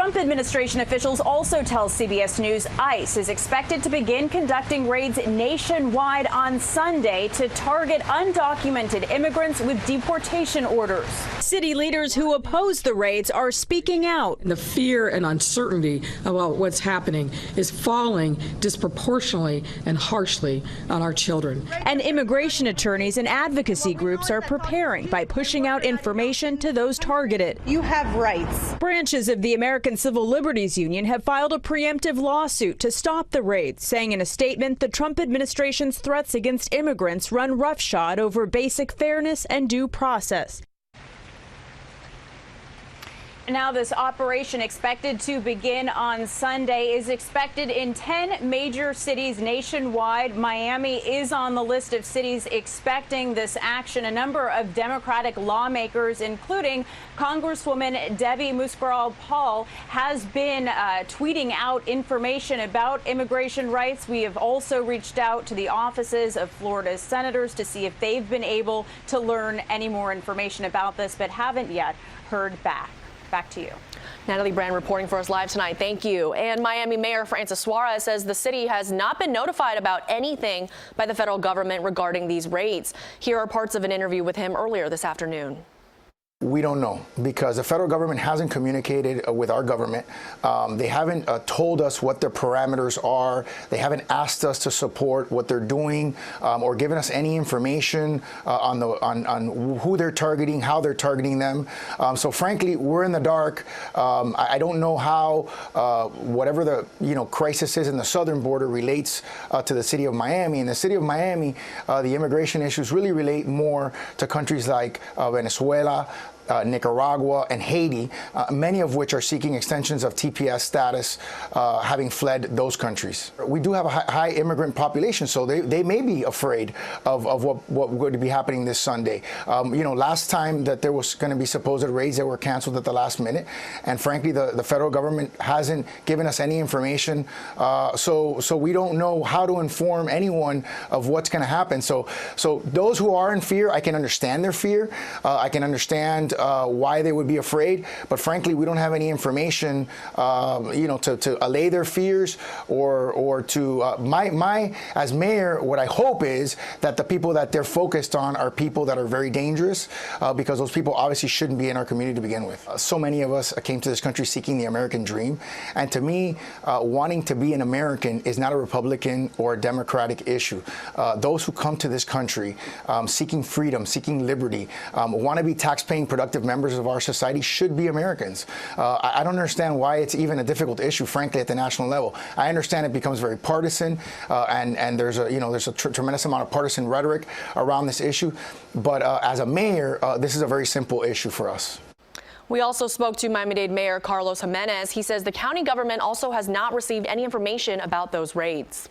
Trump administration officials also tell CBS News ICE is expected to begin conducting raids nationwide on Sunday to target undocumented immigrants with deportation orders. City leaders who oppose the raids are speaking out. The fear and uncertainty about what's happening is falling disproportionately and harshly on our children. And immigration attorneys and advocacy groups are preparing by pushing out information to those targeted. You have rights. Branches of the American Civil Liberties Union have filed a preemptive lawsuit to stop the raids, saying in a statement the Trump administration's threats against immigrants run roughshod over basic fairness and due process. Now, this operation, expected to begin on Sunday, is expected in 10 major cities nationwide. Miami is on the list of cities expecting this action. A number of Democratic lawmakers, including Congresswoman Debbie Muscaral-Paul, has been tweeting out information about immigration rights. We have also reached out to the offices of Florida's senators to see if they've been able to learn any more information about this, but haven't yet heard back. Back to you. Natalie Brand reporting for us live tonight. Thank you. And Miami Mayor Francis Suarez says the city has not been notified about anything by the federal government regarding these raids. Here are parts of an interview with him earlier this afternoon. We don't know because the federal government hasn't communicated with our government. They haven't told us what their parameters are. They haven't asked us to support what they're doing or given us any information on who they're targeting, how they're targeting them. So frankly, we're in the dark. I don't know how whatever the crisis is in the southern border relates to the city of Miami. In the city of Miami, the immigration issues really relate more to countries like Venezuela, Nicaragua, and Haiti, many of which are seeking extensions of TPS status, having fled those countries. We do have a high immigrant population, so they may be afraid of what would be happening this Sunday. Last time that there was going to be supposed raids that were canceled at the last minute, and frankly, the federal government hasn't given us any information, so we don't know how to inform anyone of what's going to happen. So those who are in fear, I can understand their fear. I can understand why they would be afraid, but frankly, we don't have any information, to allay their fears or to as mayor, what I hope is that the people that they're focused on are people that are very dangerous, because those people obviously shouldn't be in our community to begin with. So many of us came to this country seeking the American dream, and to me, wanting to be an American is not a Republican or a Democratic issue. Those who come to this country seeking freedom, seeking liberty, want to be tax-paying, productive members of our society should be Americans. I don't understand why it's even a difficult issue, frankly, at the national level. I understand it becomes very partisan, and there's a tremendous amount of partisan rhetoric around this issue. But as a mayor, this is a very simple issue for us. We also spoke to Miami-Dade Mayor Carlos Jimenez. He says the county government also has not received any information about those raids.